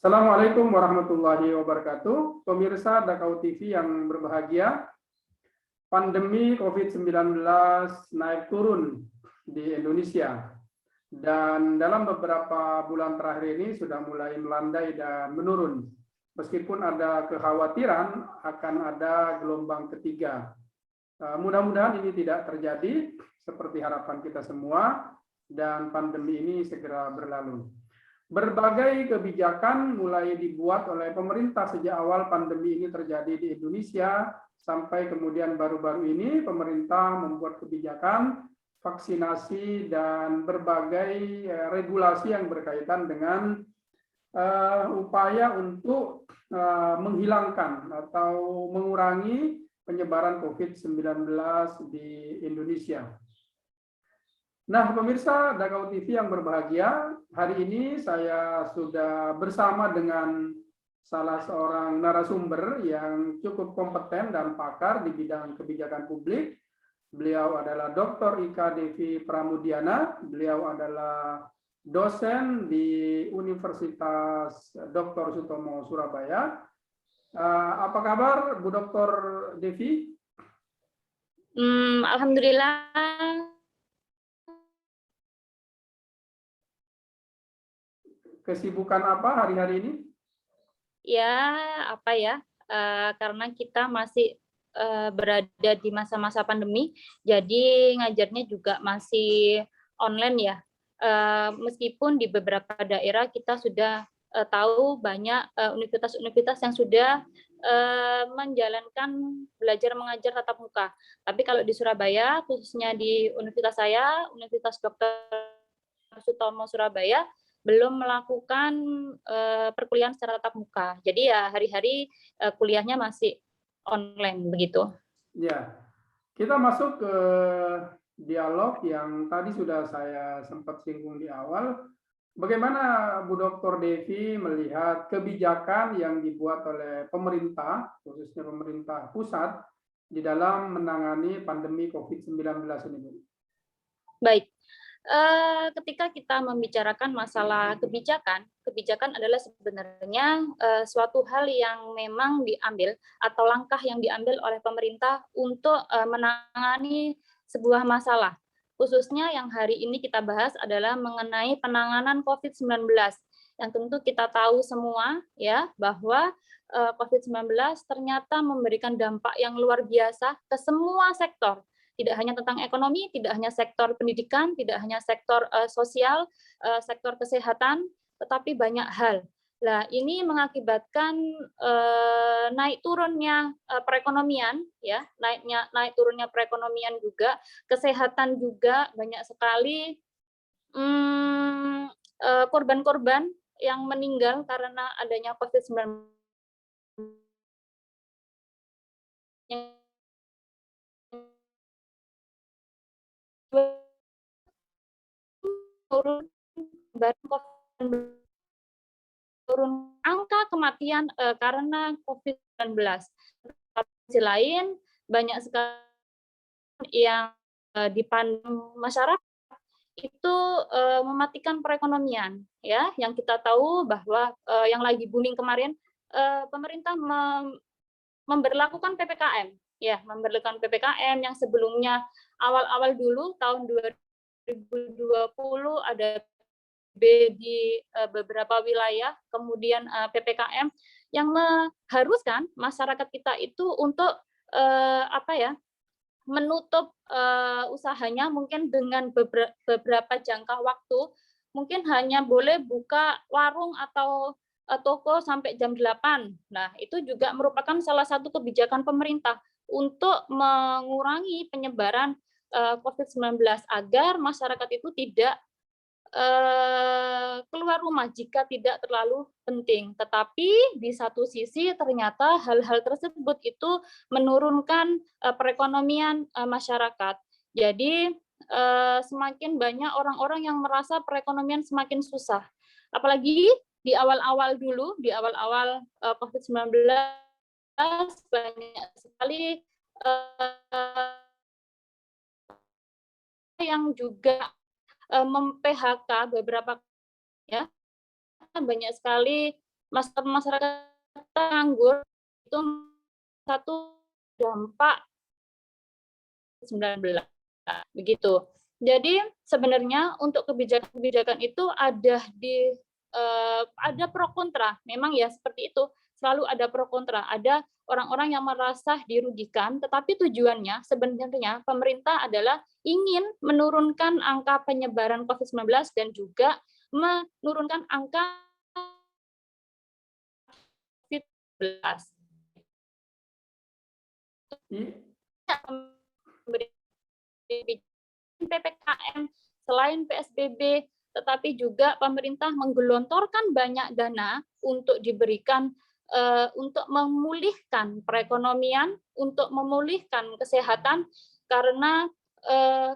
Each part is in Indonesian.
Assalamualaikum warahmatullahi wabarakatuh. Pemirsa Dakau TV yang berbahagia, pandemi COVID-19 naik turun di Indonesia. Dan dalam beberapa bulan terakhir ini sudah mulai melandai dan menurun. Meskipun ada kekhawatiran akan ada gelombang ketiga. Mudah-mudahan ini tidak terjadi seperti harapan kita semua dan pandemi ini segera berlalu. Berbagai kebijakan mulai dibuat oleh pemerintah sejak awal pandemi ini terjadi di Indonesia, sampai kemudian baru-baru ini pemerintah membuat kebijakan vaksinasi dan berbagai regulasi yang berkaitan dengan upaya untuk menghilangkan atau mengurangi penyebaran COVID-19 di Indonesia. Nah, pemirsa Dakau TV yang berbahagia, hari ini saya sudah bersama dengan salah seorang narasumber yang cukup kompeten dan pakar di bidang kebijakan publik. Beliau adalah Dr. Ika Devi Pramudiana. Beliau adalah dosen di Universitas Dr. Sutomo Surabaya. Apa kabar, Bu Dr. Devi? Alhamdulillah. Kesibukan apa hari-hari ini? Ya, karena kita masih berada di masa-masa pandemi, jadi ngajarnya juga masih online ya. Meskipun di beberapa daerah kita sudah tahu banyak universitas-universitas yang sudah menjalankan belajar mengajar tatap muka. Tapi kalau di Surabaya, khususnya di universitas saya, Universitas Dr. Sutomo Surabaya, belum melakukan perkuliahan secara tatap muka. Jadi ya hari-hari kuliahnya masih online begitu. Ya, kita masuk ke dialog yang tadi sudah saya sempat singgung di awal. Bagaimana Bu Dr. Devi melihat kebijakan yang dibuat oleh pemerintah, khususnya pemerintah pusat, di dalam menangani pandemi COVID-19 ini, Bu? Baik. Ketika kita membicarakan masalah kebijakan, kebijakan adalah sebenarnya suatu hal yang memang diambil atau langkah yang diambil oleh pemerintah untuk menangani sebuah masalah. Khususnya yang hari ini kita bahas adalah mengenai penanganan COVID-19. Yang tentu kita tahu semua ya bahwa COVID-19 ternyata memberikan dampak yang luar biasa ke semua sektor. Tidak hanya tentang ekonomi, tidak hanya sektor pendidikan, tidak hanya sektor sosial, sektor kesehatan, tetapi banyak hal. Nah, ini mengakibatkan naik turunnya perekonomian, ya, naik turunnya perekonomian juga, kesehatan juga banyak sekali korban-korban yang meninggal karena adanya COVID-19. Turun angka kematian karena COVID-19. Di sisi lain, banyak sekali yang dipandang masyarakat itu mematikan perekonomian, ya. Yang kita tahu bahwa yang lagi booming kemarin, pemerintah memberlakukan PPKM, ya, memberlakukan PPKM yang sebelumnya awal-awal dulu tahun 2020 ada di beberapa wilayah, kemudian PPKM yang mengharuskan masyarakat kita itu untuk menutup usahanya mungkin dengan beberapa jangka waktu, mungkin hanya boleh buka warung atau toko sampai jam 8. Nah, itu juga merupakan salah satu kebijakan pemerintah untuk mengurangi penyebaran COVID-19 agar masyarakat itu tidak keluar rumah jika tidak terlalu penting. Tetapi di satu sisi ternyata hal-hal tersebut itu menurunkan perekonomian masyarakat. Jadi semakin banyak orang-orang yang merasa perekonomian semakin susah. Apalagi di awal-awal dulu, di awal-awal COVID-19 banyak sekali yang juga mem-PHK beberapa, ya, banyak sekali masyarakat nganggur itu satu dampak 19 begitu. Jadi sebenarnya untuk kebijakan-kebijakan itu ada pro kontra. Memang ya seperti itu, selalu ada pro kontra. Ada orang-orang yang merasa dirugikan, tetapi tujuannya sebenarnya pemerintah adalah ingin menurunkan angka penyebaran COVID-19 dan juga menurunkan angka COVID-19. PPKM, selain PSBB, tetapi juga pemerintah menggelontorkan banyak dana untuk diberikan untuk memulihkan perekonomian, untuk memulihkan kesehatan, karena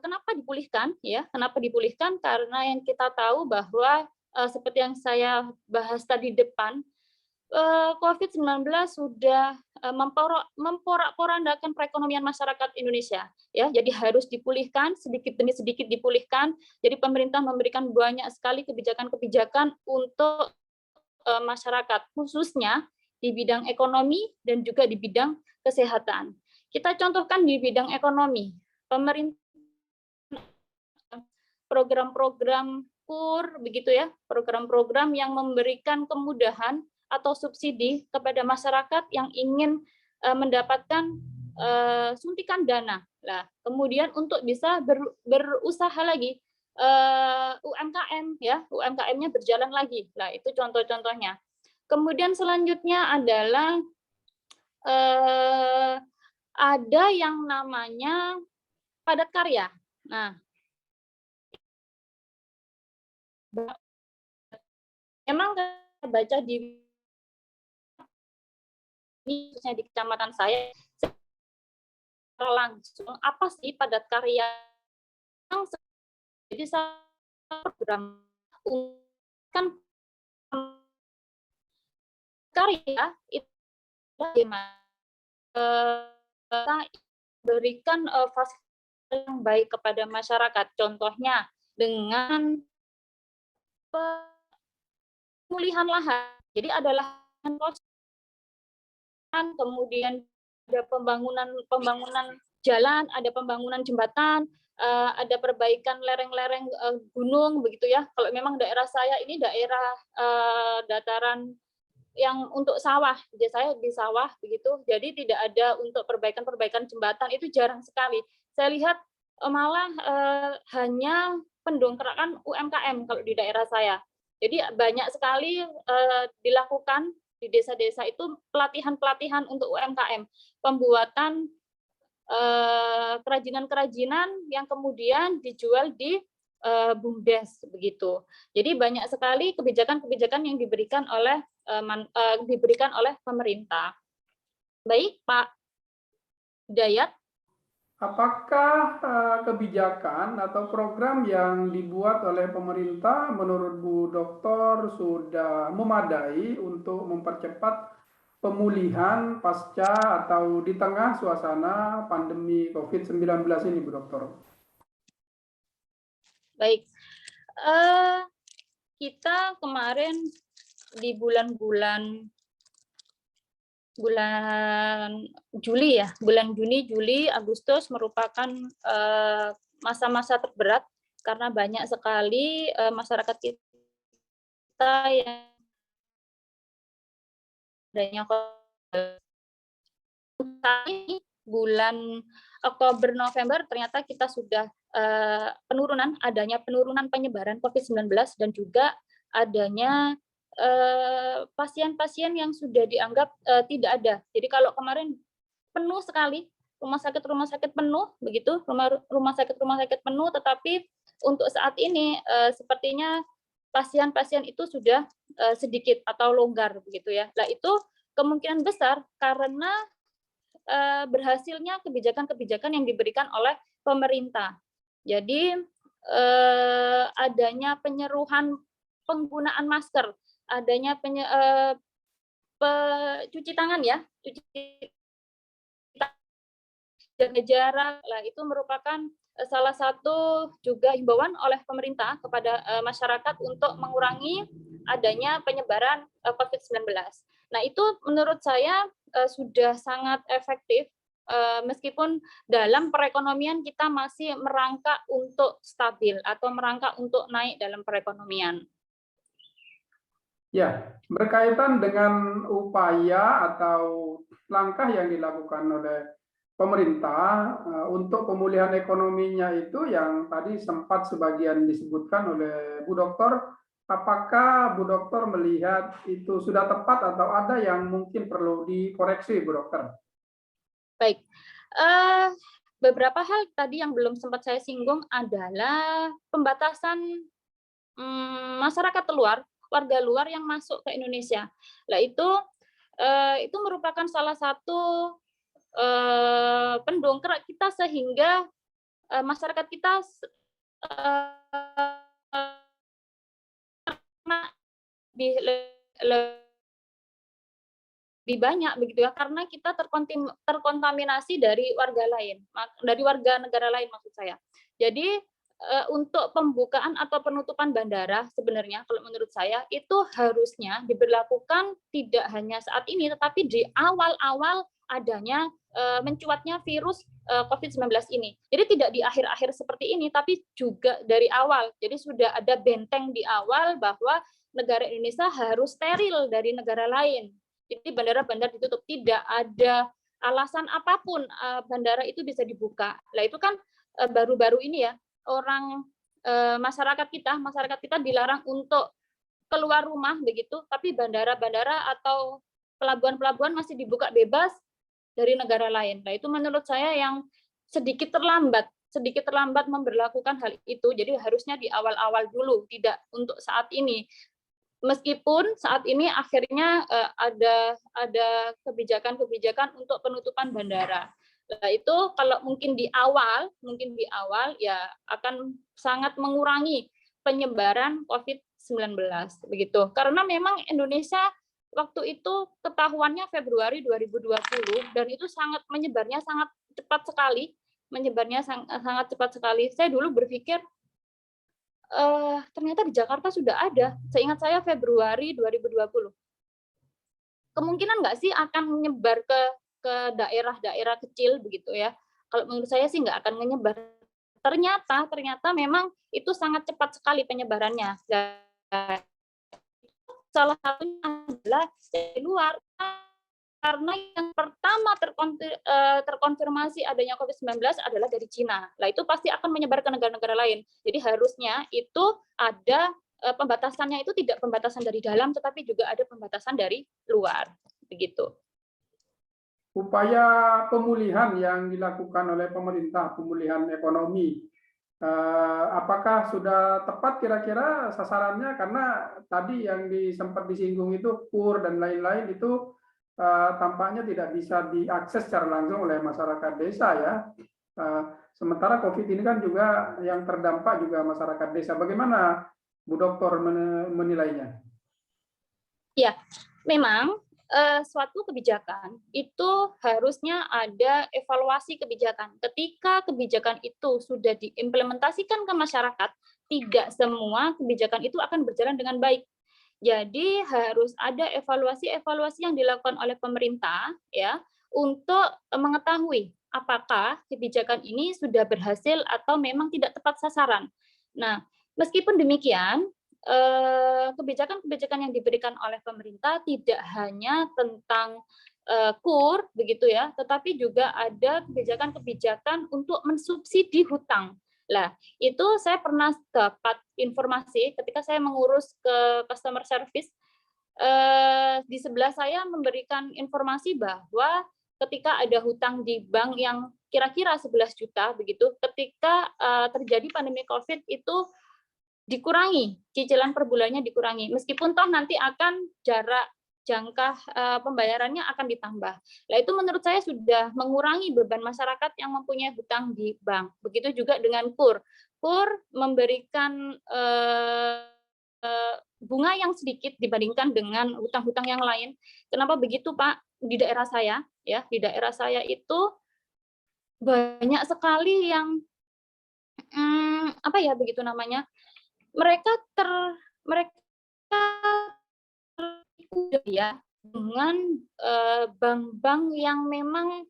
kenapa dipulihkan? Ya, kenapa dipulihkan? Karena yang kita tahu bahwa seperti yang saya bahas tadi depan, COVID-19 sudah memporak-porandakan perekonomian masyarakat Indonesia, ya. Jadi harus dipulihkan sedikit demi sedikit dipulihkan. Jadi pemerintah memberikan banyak sekali kebijakan-kebijakan untuk masyarakat, khususnya di bidang ekonomi dan juga di bidang kesehatan. Kita contohkan di bidang ekonomi, pemerintah program-program KUR begitu ya, program-program yang memberikan kemudahan atau subsidi kepada masyarakat yang ingin mendapatkan suntikan dana. Nah, kemudian untuk bisa berusaha lagi UMKM ya, UMKM-nya berjalan lagi. Nah, itu contoh-contohnya. Kemudian selanjutnya adalah ada yang namanya padat karya. Nah, memang baca di khususnya di kecamatan saya secara langsung apa sih padat karya yang jadi program kan karya itu bagaimana kita berikan fasilitas yang baik kepada masyarakat, contohnya dengan pemulihan lahan. Jadi ada lahan kosong, kemudian ada pembangunan jalan, ada pembangunan jembatan, ada perbaikan lereng-lereng gunung begitu ya. Kalau memang daerah saya ini daerah dataran yang untuk sawah, jadi saya di sawah begitu, jadi tidak ada untuk perbaikan jembatan, itu jarang sekali. Saya lihat malah hanya pendongkrakan UMKM kalau di daerah saya. Jadi banyak sekali dilakukan di desa-desa itu pelatihan-pelatihan untuk UMKM, pembuatan kerajinan-kerajinan yang kemudian dijual di BUMDes begitu. Jadi banyak sekali kebijakan-kebijakan yang diberikan oleh pemerintah. Baik, Pak Dayat. Apakah kebijakan atau program yang dibuat oleh pemerintah menurut Bu Doktor sudah memadai untuk mempercepat pemulihan pasca atau di tengah suasana pandemi COVID-19 ini, Bu Doktor? Baik, kita kemarin di bulan Juli ya, bulan Juni, Juli, Agustus merupakan masa-masa terberat karena banyak sekali masyarakat kita yang adanya bulan Oktober November ternyata kita sudah adanya penurunan penyebaran COVID-19 dan juga adanya pasien-pasien yang sudah dianggap tidak ada. Jadi kalau kemarin penuh sekali, rumah sakit penuh begitu, rumah sakit penuh, tetapi untuk saat ini sepertinya pasien-pasien itu sudah sedikit atau longgar begitu ya. Nah, itu kemungkinan besar karena berhasilnya kebijakan-kebijakan yang diberikan oleh pemerintah. Jadi adanya penyeruhan penggunaan masker, adanya cuci tangan ya, jaga jarak, lah itu merupakan salah satu juga himbauan oleh pemerintah kepada masyarakat untuk mengurangi adanya penyebaran COVID-19. Nah, itu menurut saya sudah sangat efektif, meskipun dalam perekonomian kita masih merangkak untuk stabil atau merangkak untuk naik dalam perekonomian. Ya, berkaitan dengan upaya atau langkah yang dilakukan oleh pemerintah untuk pemulihan ekonominya itu yang tadi sempat sebagian disebutkan oleh Bu Dokter, apakah Bu Dokter melihat itu sudah tepat atau ada yang mungkin perlu dikoreksi, Bu Dokter? Baik, beberapa hal tadi yang belum sempat saya singgung adalah pembatasan masyarakat luar, warga luar yang masuk ke Indonesia. Nah, itu merupakan salah satu pendongkrak kita sehingga masyarakat kita lebih banyak begitu ya, karena kita terkontaminasi dari warga lain, dari warga negara lain maksud saya. Jadi untuk pembukaan atau penutupan bandara sebenarnya kalau menurut saya itu harusnya diberlakukan tidak hanya saat ini tetapi di awal-awal adanya mencuatnya virus COVID-19 ini. Jadi tidak di akhir-akhir seperti ini tapi juga dari awal. Jadi sudah ada benteng di awal bahwa negara Indonesia harus steril dari negara lain. Jadi bandara-bandara ditutup, tidak ada alasan apapun bandara itu bisa dibuka. Nah, itu kan baru-baru ini ya, masyarakat kita dilarang untuk keluar rumah begitu, tapi bandara-bandara atau pelabuhan-pelabuhan masih dibuka bebas dari negara lain. Nah, itu menurut saya yang sedikit terlambat memberlakukan hal itu. Jadi harusnya di awal-awal dulu, tidak untuk saat ini. Meskipun saat ini akhirnya ada kebijakan-kebijakan untuk penutupan bandara. Nah, itu kalau mungkin di awal ya akan sangat mengurangi penyebaran COVID-19 begitu. Karena memang Indonesia waktu itu ketahuannya Februari 2020 dan itu menyebarnya sangat cepat sekali. Saya dulu berpikir ternyata di Jakarta sudah ada. Seingat saya Februari 2020. Kemungkinan nggak sih akan menyebar ke daerah-daerah kecil begitu ya? Kalau menurut saya sih nggak akan menyebar. Ternyata memang itu sangat cepat sekali penyebarannya. Salah satunya adalah dari luar. Karena yang pertama terkonfirmasi adanya COVID-19 adalah dari Cina. Nah, itu pasti akan menyebar ke negara-negara lain. Jadi harusnya itu ada pembatasannya itu tidak pembatasan dari dalam, tetapi juga ada pembatasan dari luar. Begitu. Upaya pemulihan yang dilakukan oleh pemerintah, pemulihan ekonomi, apakah sudah tepat kira-kira sasarannya? Karena tadi yang sempat disinggung itu KUR dan lain-lain itu tampaknya tidak bisa diakses secara langsung oleh masyarakat desa ya. Sementara COVID ini kan juga yang terdampak juga masyarakat desa. Bagaimana Bu Dokter menilainya? Ya, memang suatu kebijakan itu harusnya ada evaluasi kebijakan. Ketika kebijakan itu sudah diimplementasikan ke masyarakat, tidak semua kebijakan itu akan berjalan dengan baik. Jadi harus ada evaluasi yang dilakukan oleh pemerintah ya untuk mengetahui apakah kebijakan ini sudah berhasil atau memang tidak tepat sasaran. Nah, meskipun demikian, kebijakan-kebijakan yang diberikan oleh pemerintah tidak hanya tentang KUR begitu ya, tetapi juga ada kebijakan-kebijakan untuk mensubsidi hutang. Lah, itu saya pernah dapat informasi ketika saya mengurus ke customer service, di sebelah saya memberikan informasi bahwa ketika ada hutang di bank yang kira-kira 11 juta begitu, ketika terjadi pandemi COVID itu dikurangi, cicilan per bulannya dikurangi, meskipun toh nanti akan jangka pembayarannya akan ditambah. Nah, itu menurut saya sudah mengurangi beban masyarakat yang mempunyai hutang di bank. Begitu juga dengan KUR. KUR memberikan bunga yang sedikit dibandingkan dengan hutang-hutang yang lain. Kenapa begitu, Pak? Di daerah saya, ya, di daerah saya itu banyak sekali yang apa ya begitu namanya? Mereka ya dengan bank-bank yang memang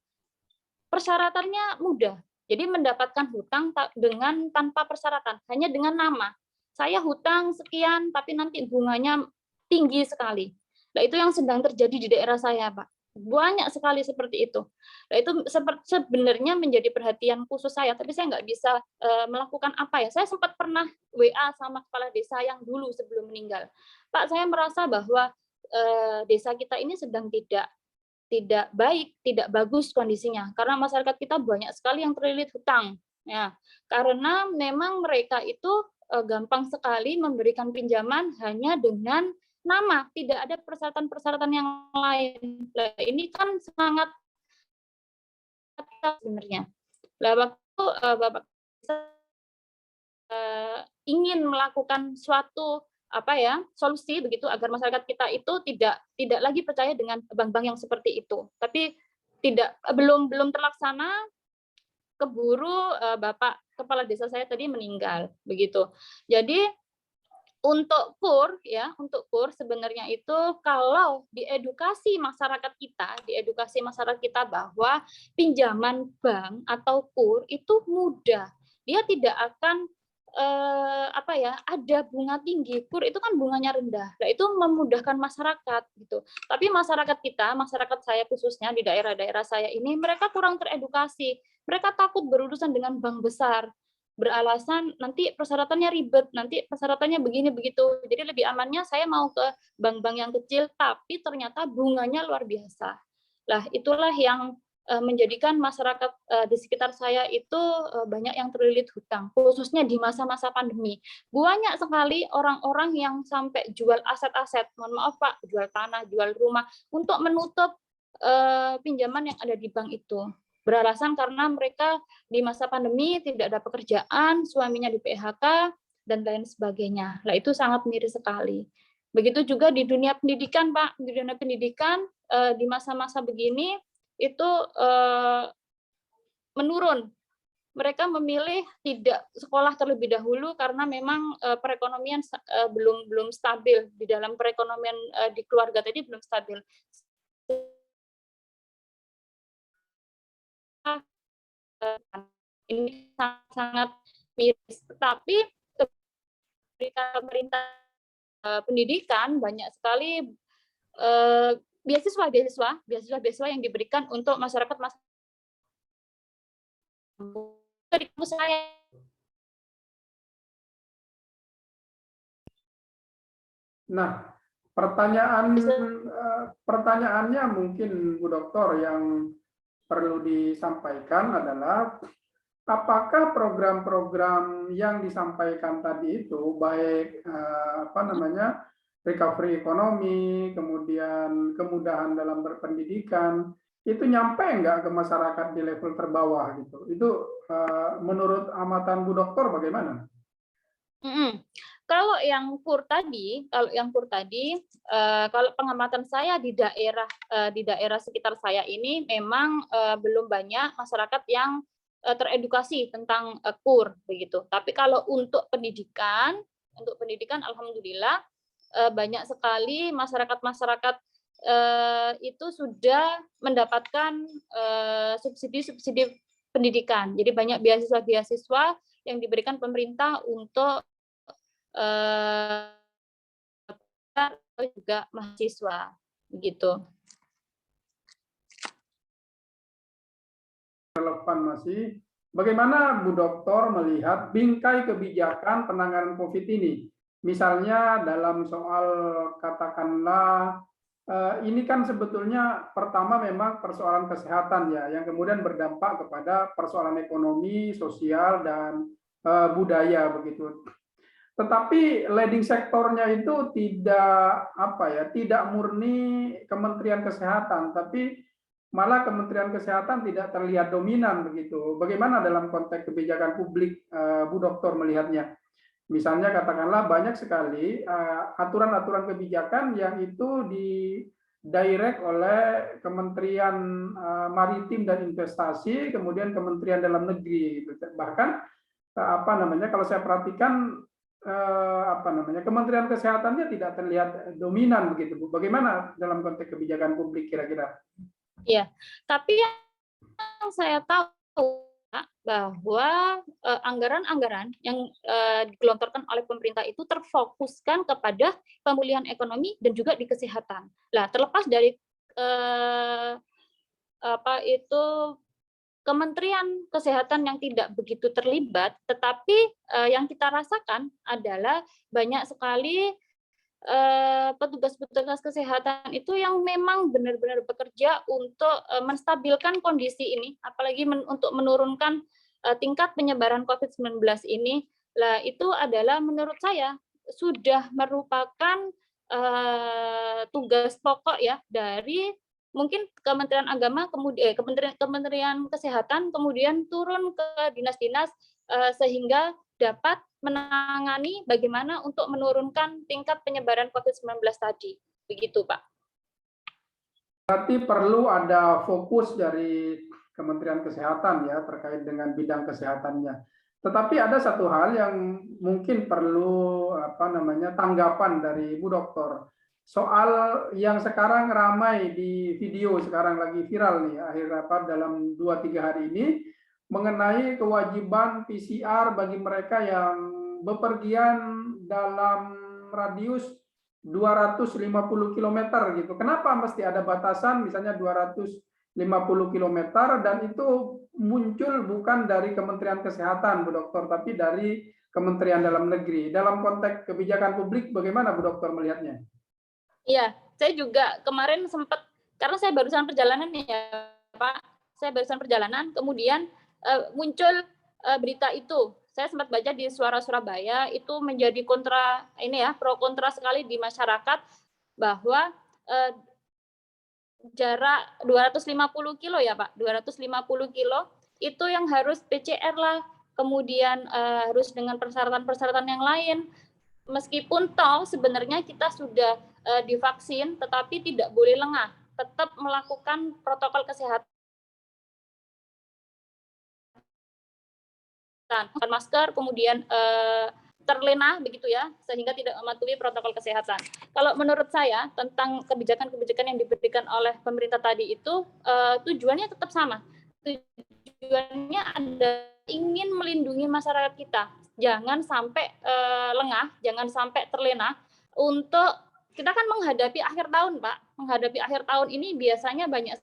persyaratannya mudah. Jadi mendapatkan hutang dengan tanpa persyaratan, hanya dengan nama. Saya hutang sekian, tapi nanti bunganya tinggi sekali. Nah, itu yang sedang terjadi di daerah saya, Pak. Banyak sekali seperti itu. Nah, itu sebenarnya menjadi perhatian khusus saya, tapi saya nggak bisa melakukan apa ya. Saya sempat pernah WA sama kepala desa yang dulu sebelum meninggal. Pak, saya merasa bahwa desa kita ini sedang tidak baik, tidak bagus kondisinya, karena masyarakat kita banyak sekali yang terlilit hutang. Ya, karena memang mereka itu gampang sekali memberikan pinjaman hanya dengan nama, tidak ada persyaratan-persyaratan yang lain. Nah, ini kan sangat sebenarnya. Nah, waktu Bapak ingin melakukan suatu solusi begitu agar masyarakat kita itu tidak lagi percaya dengan bank-bank yang seperti itu. Tapi belum terlaksana, keburu Bapak kepala desa saya tadi meninggal begitu. Jadi untuk KUR sebenarnya itu kalau diedukasi masyarakat kita bahwa pinjaman bank atau KUR itu mudah. Dia tidak akan ada bunga tinggi. KUR itu kan bunganya rendah. Nah, itu memudahkan masyarakat gitu. Tapi masyarakat saya khususnya di daerah-daerah saya ini, mereka kurang teredukasi. Mereka takut berurusan dengan bank besar. Beralasan nanti persyaratannya ribet, nanti persyaratannya begini begitu. Jadi lebih amannya saya mau ke bank-bank yang kecil, tapi ternyata bunganya luar biasa. Lah, itulah yang menjadikan masyarakat di sekitar saya itu banyak yang terlilit hutang, khususnya di masa-masa pandemi. Banyak sekali orang-orang yang sampai jual aset-aset, mohon maaf Pak, jual tanah, jual rumah, untuk menutup pinjaman yang ada di bank itu. Beralasan karena mereka di masa pandemi tidak ada pekerjaan, suaminya di PHK, dan lain sebagainya. Nah, itu sangat miris sekali. Begitu juga di dunia pendidikan, Pak. Di dunia pendidikan, di masa-masa begini, itu menurun. Mereka memilih tidak sekolah terlebih dahulu karena memang perekonomian belum stabil. Di dalam perekonomian di keluarga tadi belum stabil. Ini sangat miris. Tetapi pemerintah pendidikan banyak sekali beasiswa yang diberikan untuk masyarakat di kampus saya. Nah, pertanyaannya mungkin Bu Dokter yang perlu disampaikan adalah apakah program-program yang disampaikan tadi itu baik recovery ekonomi, kemudian kemudahan dalam berpendidikan, itu nyampe nggak ke masyarakat di level terbawah gitu? Itu menurut amatan Bu Dokter bagaimana? Kalau yang KUR tadi, kalau pengamatan saya di daerah sekitar saya ini memang belum banyak masyarakat yang teredukasi tentang KUR begitu. Tapi kalau untuk pendidikan alhamdulillah banyak sekali masyarakat itu sudah mendapatkan subsidi pendidikan. Jadi banyak beasiswa yang diberikan pemerintah untuk juga mahasiswa begitu. Relevan masih. Bagaimana Bu Dokter melihat bingkai kebijakan penanganan COVID ini? Misalnya dalam soal katakanlah ini kan sebetulnya pertama memang persoalan kesehatan ya, yang kemudian berdampak kepada persoalan ekonomi, sosial dan budaya begitu. Tetapi leading sektornya itu tidak murni Kementerian Kesehatan, tapi malah Kementerian Kesehatan tidak terlihat dominan begitu. Bagaimana dalam konteks kebijakan publik Bu Dokter melihatnya? Misalnya katakanlah banyak sekali aturan-aturan kebijakan yang itu direct oleh Kementerian Maritim dan Investasi, kemudian Kementerian Dalam Negeri. Bahkan kalau saya perhatikan apa namanya, Kementerian Kesehatannya tidak terlihat dominan begitu, Bu. Bagaimana dalam konteks kebijakan publik kira-kira? Iya, tapi yang saya tahu Pak, bahwa anggaran-anggaran yang digelontorkan oleh pemerintah itu terfokuskan kepada pemulihan ekonomi dan juga di kesehatan. Nah, terlepas dari apa itu Kementerian Kesehatan yang tidak begitu terlibat, tetapi yang kita rasakan adalah banyak sekali petugas-petugas kesehatan itu yang memang benar-benar bekerja untuk menstabilkan kondisi ini, apalagi untuk menurunkan tingkat penyebaran COVID-19 ini. Lah itu adalah menurut saya sudah merupakan tugas pokok ya dari mungkin Kementerian Agama, kemudian Kementerian Kesehatan, kemudian turun ke dinas-dinas sehingga dapat menangani bagaimana untuk menurunkan tingkat penyebaran COVID-19 tadi. Begitu, Pak. Berarti perlu ada fokus dari Kementerian Kesehatan ya terkait dengan bidang kesehatannya. Tetapi ada satu hal yang mungkin perlu tanggapan dari Bu Dokter. Soal yang sekarang ramai di video, sekarang lagi viral nih dalam 2-3 hari ini, mengenai kewajiban PCR bagi mereka yang bepergian dalam radius 250 km gitu. Kenapa mesti ada batasan misalnya 250 km dan itu muncul bukan dari Kementerian Kesehatan, Bu Dokter, tapi dari Kementerian Dalam Negeri. Dalam konteks kebijakan publik bagaimana Bu Dokter melihatnya? Iya, saya juga kemarin sempat, karena saya barusan perjalanan ya Pak, saya barusan perjalanan, kemudian muncul berita itu. Saya sempat baca di Suara Surabaya, itu menjadi kontra, ini ya, pro kontra sekali di masyarakat, bahwa jarak 250 kilo ya Pak, 250 kilo, itu yang harus PCR lah, kemudian harus dengan persyaratan-persyaratan yang lain. Meskipun toh sebenarnya kita sudah divaksin, tetapi tidak boleh lengah, tetap melakukan protokol kesehatan, masker, kemudian terlena begitu ya, sehingga tidak mematuhi protokol kesehatan. Kalau menurut saya tentang kebijakan-kebijakan yang diberikan oleh pemerintah tadi itu tujuannya tetap sama. Tujuannya ada ingin melindungi masyarakat kita. Jangan sampai lengah, jangan sampai terlena. Untuk kita kan menghadapi akhir tahun, Pak. Menghadapi akhir tahun ini biasanya banyak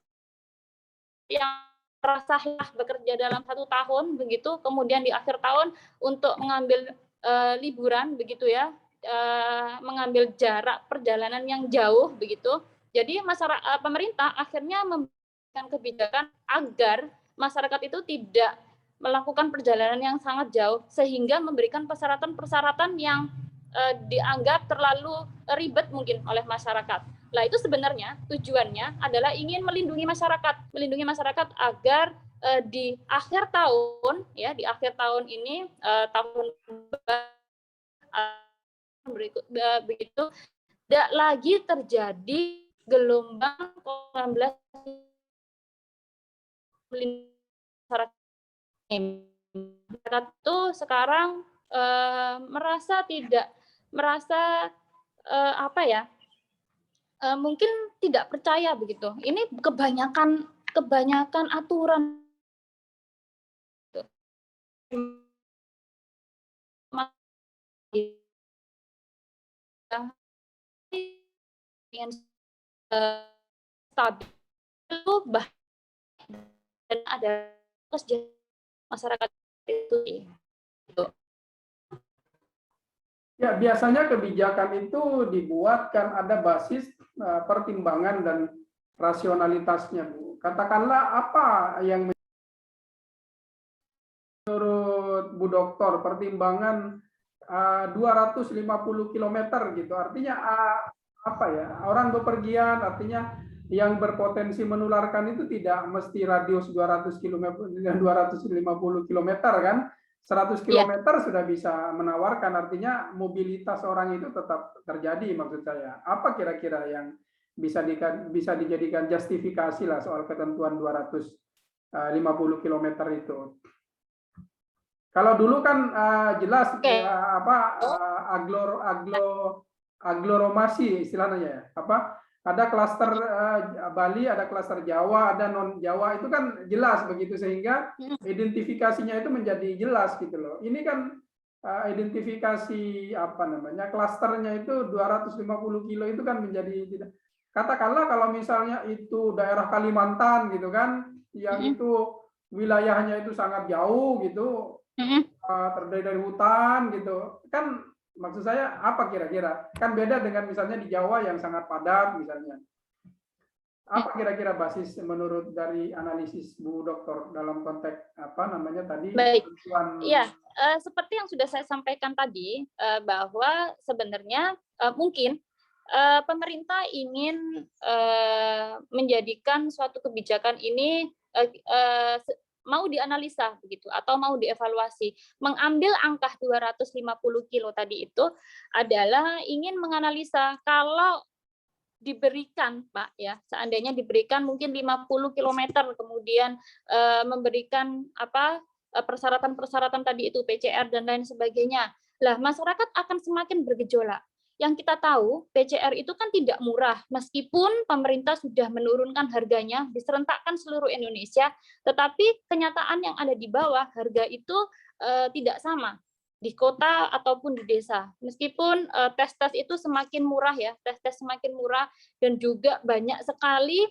yang merasa bekerja dalam 1 tahun begitu, kemudian di akhir tahun untuk mengambil liburan begitu ya, mengambil jarak perjalanan yang jauh begitu. Jadi pemerintah akhirnya memberikan kebijakan agar masyarakat itu tidak melakukan perjalanan yang sangat jauh, sehingga memberikan persyaratan-persyaratan yang dianggap terlalu ribet mungkin oleh masyarakat. Nah, itu sebenarnya tujuannya adalah ingin melindungi masyarakat agar di akhir tahun ya, di akhir tahun ini tahun berikut begitu tidak lagi terjadi gelombang COVID-19 masyarakat itu sekarang merasa apa ya, mungkin tidak percaya begitu. Ini kebanyakan aturan. Ingin stabil itu dan ada masyarakat itu. Ya, biasanya kebijakan itu dibuatkan ada basis pertimbangan dan rasionalitasnya, Bu. Katakanlah apa yang menurut Bu Dokter pertimbangan 250 km gitu. Artinya apa ya? Orang bepergian artinya yang berpotensi menularkan itu tidak mesti radius 200 km dan 250 km kan? 100 km sudah bisa menawarkan, artinya mobilitas orang itu tetap terjadi maksud saya. Apa kira-kira yang bisa dijadikan justifikasi lah soal ketentuan 250 km itu? Kalau dulu kan jelas Oke. ya, apa aglomerasi istilahnya ya. Apa ada klaster Bali, ada klaster Jawa, ada non Jawa, itu kan jelas begitu, sehingga identifikasinya itu menjadi jelas gitu loh. Ini kan identifikasi apa namanya klasternya itu 250 kilo itu kan menjadi tidak. Katakanlah kalau misalnya itu daerah Kalimantan gitu kan, yang itu wilayahnya itu sangat jauh gitu, terdiri dari hutan gitu kan, maksud saya apa kira-kira, kan beda dengan misalnya di Jawa yang sangat padat misalnya. Apa kira-kira basis menurut dari analisis Bu Dokter dalam konteks apa namanya tadi? Baik, ya, seperti yang sudah saya sampaikan tadi, bahwa sebenarnya mungkin pemerintah ingin menjadikan suatu kebijakan ini mau dianalisa begitu atau mau dievaluasi. Mengambil angka 250 kilo tadi itu adalah ingin menganalisa kalau diberikan, Pak, ya, seandainya diberikan mungkin 50 kilometer, kemudian memberikan apa persyaratan-persyaratan tadi itu PCR dan lain sebagainya. Lah, masyarakat akan semakin bergejolak. Yang kita tahu, PCR itu kan tidak murah, meskipun pemerintah sudah menurunkan harganya, diserentakkan seluruh Indonesia, tetapi kenyataan yang ada di bawah, harga itu tidak sama di kota ataupun di desa. Meskipun tes-tes itu semakin murah ya, tes-tes semakin murah dan juga banyak sekali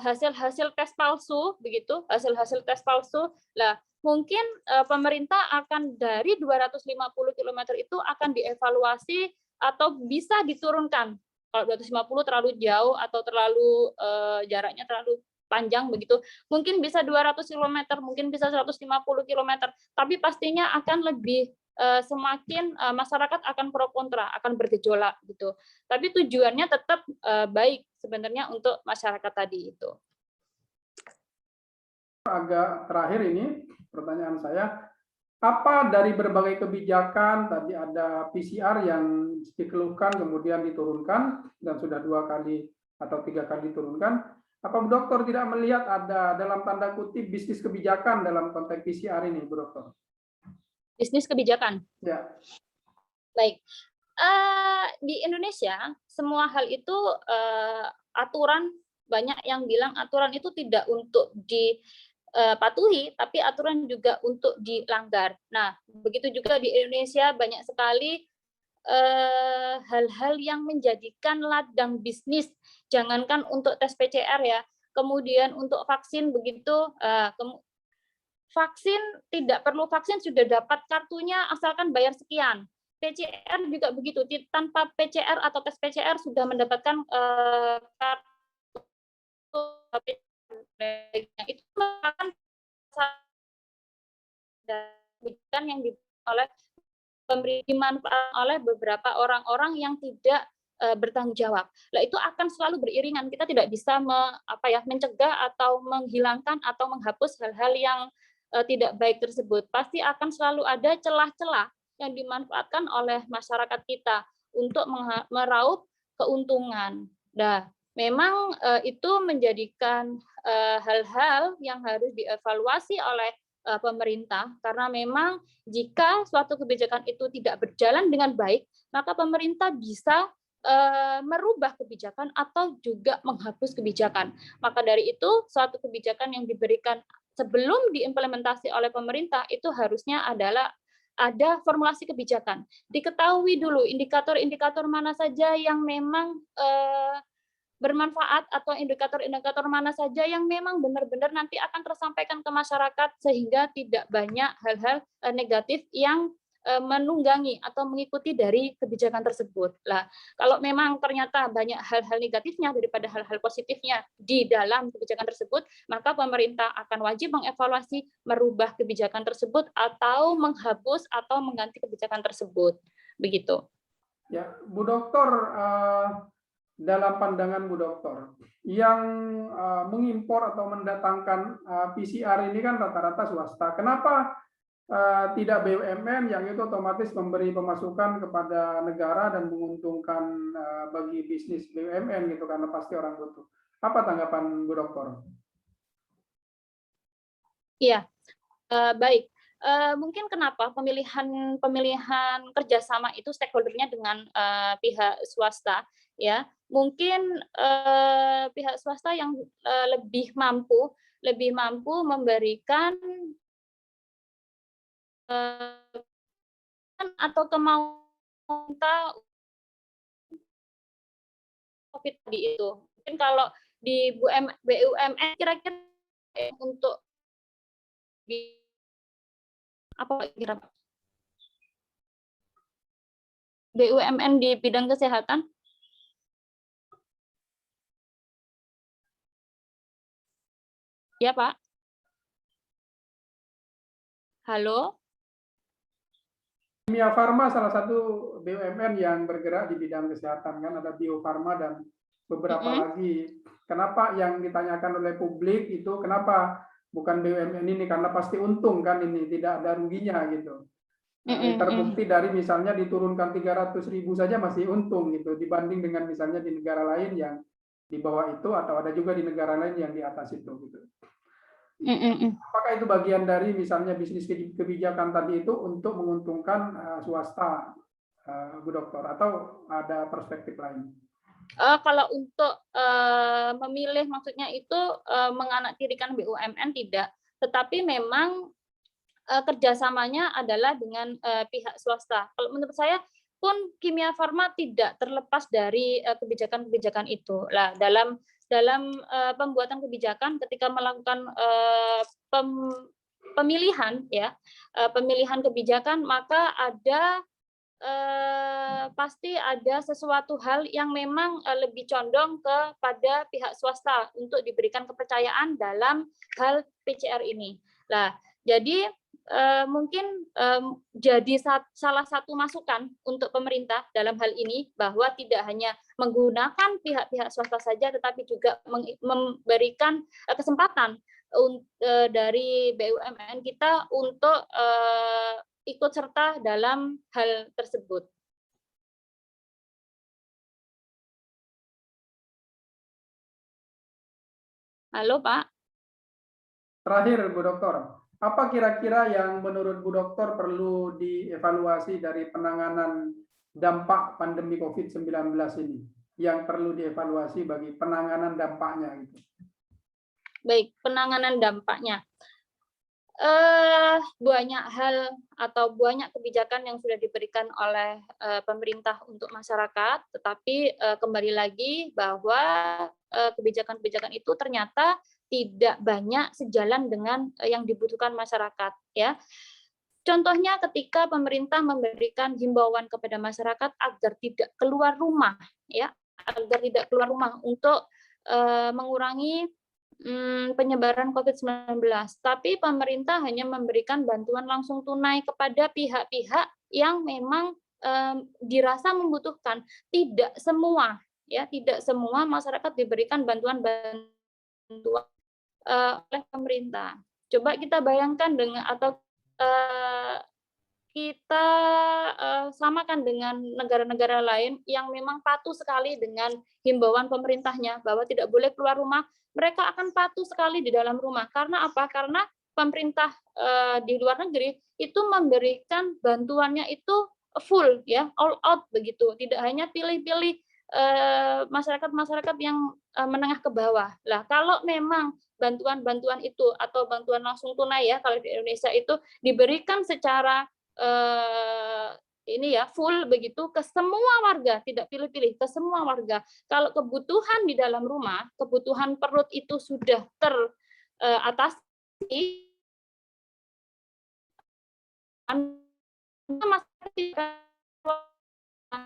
hasil-hasil tes palsu begitu, hasil-hasil tes palsu. Lah, mungkin pemerintah akan dari 250 km itu akan dievaluasi atau bisa diturunkan. Kalau 250 terlalu jauh atau terlalu jaraknya terlalu panjang begitu, mungkin bisa 200 km, mungkin bisa 150 km, tapi pastinya akan lebih semakin masyarakat akan pro kontra, akan bergejolak gitu. Tapi tujuannya tetap baik sebenarnya untuk masyarakat tadi itu. Agak terakhir ini pertanyaan saya, apa dari berbagai kebijakan tadi ada PCR yang dikeluhkan kemudian diturunkan dan sudah 2 kali atau 3 kali diturunkan, apa Bu Dokter tidak melihat ada dalam tanda kutip bisnis kebijakan dalam konteks PCR ini, Bu Dokter? Bisnis kebijakan. Ya. Baik. Di Indonesia semua hal itu aturan, banyak yang bilang aturan itu tidak untuk dipatuhi, tapi aturan juga untuk dilanggar. Nah, begitu juga di Indonesia banyak sekali hal-hal yang menjadikan ladang bisnis, jangankan untuk tes PCR ya, kemudian untuk vaksin begitu, vaksin tidak perlu vaksin sudah dapat kartunya asalkan bayar sekian. PCR juga begitu, tanpa PCR atau tes PCR sudah mendapatkan kartu itu merupakan yang oleh dimanfaatkan oleh beberapa orang-orang yang tidak bertanggung jawab. Lah itu akan selalu beriringan. Kita tidak bisa mencegah atau menghilangkan atau menghapus hal-hal yang tidak baik tersebut. Pasti akan selalu ada celah-celah yang dimanfaatkan oleh masyarakat kita untuk meraup keuntungan. Nah, memang itu menjadikan hal-hal yang harus dievaluasi oleh pemerintah, karena memang jika suatu kebijakan itu tidak berjalan dengan baik, maka pemerintah bisa merubah kebijakan atau juga menghapus kebijakan. Maka dari itu, suatu kebijakan yang diberikan sebelum diimplementasi oleh pemerintah itu harusnya adalah ada formulasi kebijakan. Diketahui dulu indikator-indikator mana saja yang memang bermanfaat atau indikator-indikator mana saja yang memang benar-benar nanti akan tersampaikan ke masyarakat sehingga tidak banyak hal-hal negatif yang menunggangi atau mengikuti dari kebijakan tersebut. Lah, kalau memang ternyata banyak hal-hal negatifnya daripada hal-hal positifnya di dalam kebijakan tersebut, maka pemerintah akan wajib mengevaluasi, merubah kebijakan tersebut atau menghapus atau mengganti kebijakan tersebut. Begitu. Ya, Bu Dokter, dalam pandangan Bu Dokter, yang mengimpor atau mendatangkan PCR ini kan rata-rata swasta. Kenapa tidak BUMN yang itu otomatis memberi pemasukan kepada negara dan menguntungkan bagi bisnis BUMN gitu, karena pasti orang butuh. Apa tanggapan Bu Dokter? Iya, Baik, mungkin kenapa pemilihan kerjasama itu stakeholder-nya dengan pihak swasta, ya. Mungkin pihak swasta yang lebih mampu memberikan atau kemauan kita COVID tadi itu. Mungkin kalau di BUMN kira-kira untuk di apa kira BUMN di bidang kesehatan? Ya, Pak. Halo? Kimia Farma salah satu BUMN yang bergerak di bidang kesehatan, kan ada Bio Farma dan beberapa lagi. Kenapa yang ditanyakan oleh publik itu kenapa bukan BUMN ini, karena pasti untung kan, ini tidak ada ruginya gitu. Terbukti dari misalnya diturunkan 300.000 saja masih untung gitu dibanding dengan misalnya di negara lain yang di bawah itu, atau ada juga di negara lain yang di atas itu gitu. Apakah itu bagian dari misalnya bisnis kebijakan tadi itu untuk menguntungkan swasta, Bu Dokter, atau ada perspektif lain? Kalau untuk memilih maksudnya itu menganaktirikan BUMN tidak, tetapi memang kerjasamanya adalah dengan pihak swasta. Kalau menurut saya pun Kimia Farma tidak terlepas dari kebijakan-kebijakan itu. Lah dalam pembuatan kebijakan ketika melakukan pemilihan ya pemilihan kebijakan, maka ada pasti ada sesuatu hal yang memang lebih condong kepada pihak swasta untuk diberikan kepercayaan dalam hal PCR ini. Nah, jadi mungkin jadi salah satu masukan untuk pemerintah dalam hal ini, bahwa tidak hanya menggunakan pihak-pihak swasta saja, tetapi juga memberikan kesempatan dari BUMN kita untuk ikut serta dalam hal tersebut. Halo, Pak. Terakhir, Bu Dokter, apa kira-kira yang menurut Bu Dokter perlu dievaluasi dari penanganan dampak pandemi COVID-19 ini, yang perlu dievaluasi bagi penanganan dampaknya gitu? Baik, penanganan dampaknya. Banyak hal atau banyak kebijakan yang sudah diberikan oleh pemerintah untuk masyarakat, tetapi kembali lagi bahwa kebijakan-kebijakan itu ternyata tidak banyak sejalan dengan yang dibutuhkan masyarakat, ya. Contohnya ketika pemerintah memberikan himbauan kepada masyarakat agar tidak keluar rumah, ya, agar tidak keluar rumah untuk mengurangi penyebaran COVID-19, tapi pemerintah hanya memberikan bantuan langsung tunai kepada pihak-pihak yang memang dirasa membutuhkan. Tidak semua, ya, tidak semua masyarakat diberikan bantuan oleh pemerintah. Coba kita bayangkan dengan atau kita samakan dengan negara-negara lain yang memang patuh sekali dengan himbauan pemerintahnya bahwa tidak boleh keluar rumah. Mereka akan patuh sekali di dalam rumah. Karena apa? Karena pemerintah di luar negeri itu memberikan bantuannya itu full, ya, all out begitu. Tidak hanya pilih-pilih masyarakat-masyarakat yang menengah ke bawah. Lah, kalau memang bantuan-bantuan itu atau bantuan langsung tunai, ya, kalau di Indonesia itu diberikan secara ini ya full begitu ke semua warga, tidak pilih-pilih, ke semua warga. Kalau kebutuhan di dalam rumah, kebutuhan perut itu sudah teratasi,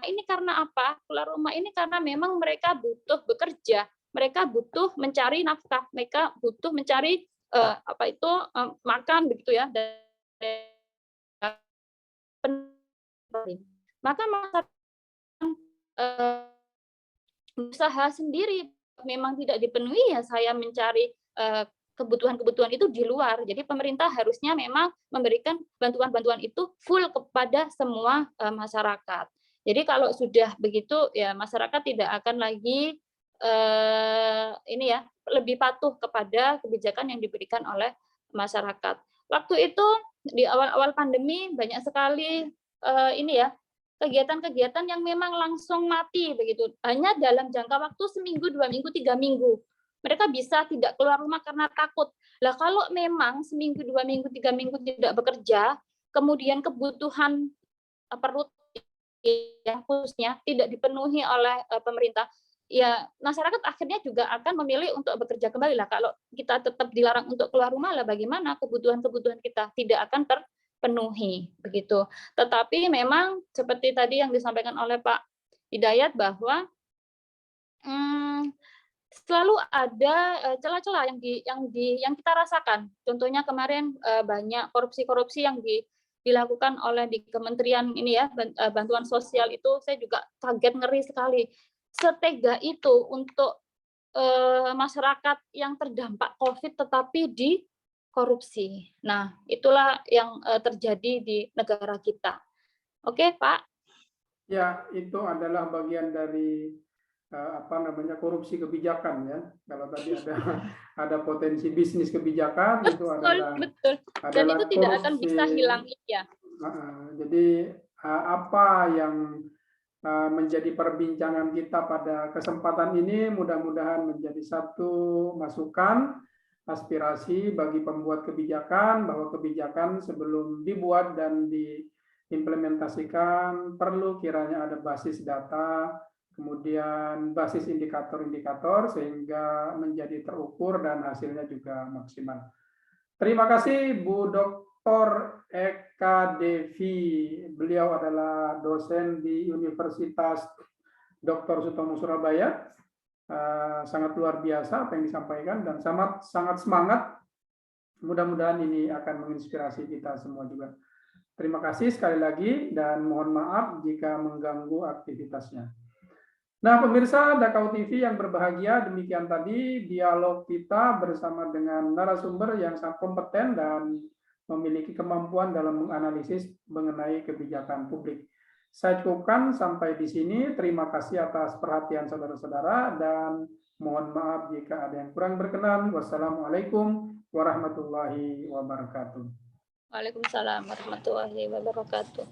ini karena apa? Keluar rumah ini karena memang mereka butuh bekerja, mereka butuh mencari nafkah, mereka butuh mencari makan begitu ya. Maka masyarakat usaha sendiri memang tidak dipenuhi, ya saya mencari kebutuhan-kebutuhan itu di luar. Jadi pemerintah harusnya memang memberikan bantuan-bantuan itu full kepada semua masyarakat. Jadi kalau sudah begitu, ya masyarakat tidak akan lagi ini ya lebih patuh kepada kebijakan yang diberikan oleh masyarakat. Waktu itu di awal-awal pandemi banyak sekali kegiatan-kegiatan yang memang langsung mati begitu. Hanya dalam jangka waktu seminggu, 2 minggu, 3 minggu. Mereka bisa tidak keluar rumah karena takut. Lah kalau memang seminggu, 2 minggu, 3 minggu tidak bekerja, kemudian kebutuhan perut ya khususnya tidak dipenuhi oleh pemerintah, ya masyarakat akhirnya juga akan memilih untuk bekerja kembali lah. Kalau kita tetap dilarang untuk keluar rumah lah bagaimana kebutuhan-kebutuhan kita tidak akan terpenuhi begitu. Tetapi memang seperti tadi yang disampaikan oleh Pak Hidayat bahwa selalu ada celah-celah yang kita rasakan. Contohnya kemarin banyak korupsi-korupsi yang dilakukan oleh di kementerian ini ya, bantuan sosial itu saya juga kaget, ngeri sekali. Setega itu untuk masyarakat yang terdampak COVID tetapi dikorupsi. Nah, itulah yang terjadi di negara kita. Oke, Pak. Ya, itu adalah bagian dari korupsi kebijakan ya. Kalau tadi ada potensi bisnis kebijakan, itu Betul. Dan itu tidak akan bisa hilang ya. Jadi apa yang menjadi perbincangan kita pada kesempatan ini mudah-mudahan menjadi satu masukan, aspirasi bagi pembuat kebijakan bahwa kebijakan sebelum dibuat dan diimplementasikan perlu kiranya ada basis data, kemudian basis indikator-indikator sehingga menjadi terukur dan hasilnya juga maksimal. Terima kasih Bu Dr. Eka Devi. Beliau adalah dosen di Universitas Dr. Sutomo Surabaya. Sangat luar biasa apa yang disampaikan dan sangat semangat. Mudah-mudahan ini akan menginspirasi kita semua juga. Terima kasih sekali lagi dan mohon maaf jika mengganggu aktivitasnya. Nah, pemirsa Dakau TV yang berbahagia, demikian tadi dialog kita bersama dengan narasumber yang sangat kompeten dan memiliki kemampuan dalam menganalisis mengenai kebijakan publik. Saya cukupkan sampai di sini. Terima kasih atas perhatian saudara-saudara dan mohon maaf jika ada yang kurang berkenan. Wassalamualaikum warahmatullahi wabarakatuh. Waalaikumsalam warahmatullahi wabarakatuh.